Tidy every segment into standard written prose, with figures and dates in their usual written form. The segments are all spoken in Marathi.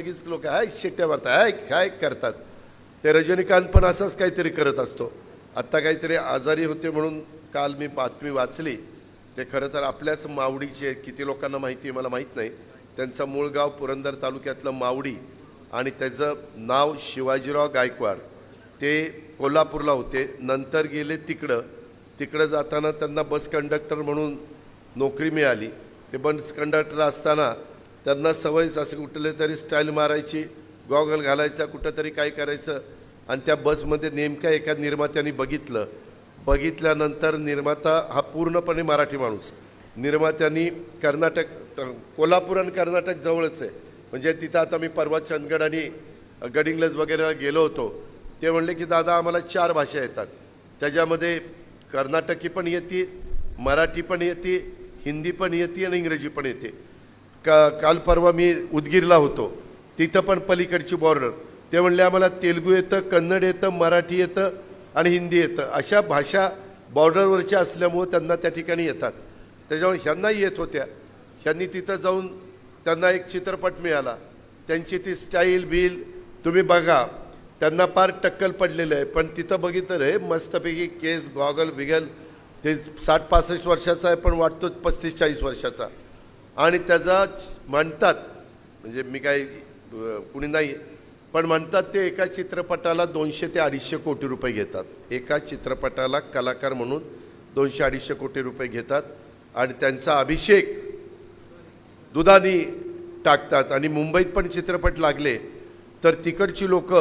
पोर्तुगीज लोक हाय शिट्ट्या मारतात, हाय काय करतात. ते रजनीकांत पण असंच काहीतरी करत असतो. आत्ता काहीतरी आजारी होते म्हणून काल मी बातमी वाचली. ते खरं तर आपल्याच मावडीचे, किती लोकांना माहिती आहे मला माहीत नाही. त्यांचं मूळ गाव पुरंदर तालुक्यातलं मावडी आणि त्याचं नाव शिवाजीराव गायकवाड. ते कोल्हापूरला होते, नंतर गेले तिकडं जाताना त्यांना बस कंडक्टर म्हणून नोकरी मिळाली. ते बस कंडक्टर असताना त्यांना सवय असं कुठले तरी स्टाईल मारायची, गॉगल घालायचा, कुठंतरी काय करायचं. आणि त्या बसमध्ये नेमक्या एका निर्मात्याने बघितल्यानंतर निर्माता हा पूर्णपणे मराठी माणूस. निर्मात्यांनी कोल्हापूर आणि कर्नाटक जवळच आहे. म्हणजे तिथं आता मी परवा चंदगड आणि गडिंग्लज वगैरे गेलो होतो. ते म्हणले की दादा आम्हाला 4 भाषा येतात, त्याच्यामध्ये कर्नाटकी पण येते, मराठी पण येते, हिंदी पण येते आणि इंग्रजी पण येते. काल परवा मी उदगीरला होतो, तिथं पण पलीकडची बॉर्डर. ते म्हणले आम्हाला तेलुगू येतं, कन्नड येतं, मराठी येतं आणि हिंदी येतं. अशा भाषा बॉर्डरवरच्या असल्यामुळं त्यांना त्या ठिकाणी येतात. त्याच्यामुळे ह्यांनाही येत होत्या. ह्यांनी तिथं जाऊन त्यांना एक चित्रपट मिळाला. त्यांची ती स्टाईल बिल तुम्ही बघा, त्यांना फार टक्कल पडलेलं आहे. पण तिथं बघितलं रे मस्तपैकी केस, गॉगल बिगल. ते 60-65 वर्षाचा आहे पण वाटतो 35-40 वर्षाचा. आणि त्याचा म्हणतात, म्हणजे मी काही कुणी नाही, पण म्हणतात ते एका चित्रपटाला 200 ते 250 कोटी रुपये घेतात. एका चित्रपटाला कलाकार म्हणून 200-250 कोटी रुपये घेतात. आणि त्यांचा अभिषेक दुधाने टाकतात. आणि मुंबईत पण चित्रपट लागले तर तिकडची लोक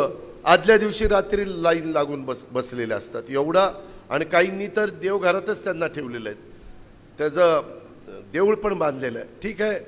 आदल्या दिवशी रात्री लाईन लागून बसलेले असतात एवढा. आणि काहींनी तर देवघरातच त्यांना ठेवलेलं आहे, त्याचं देऊळ पण बांधलेलं आहे. ठीक आहे.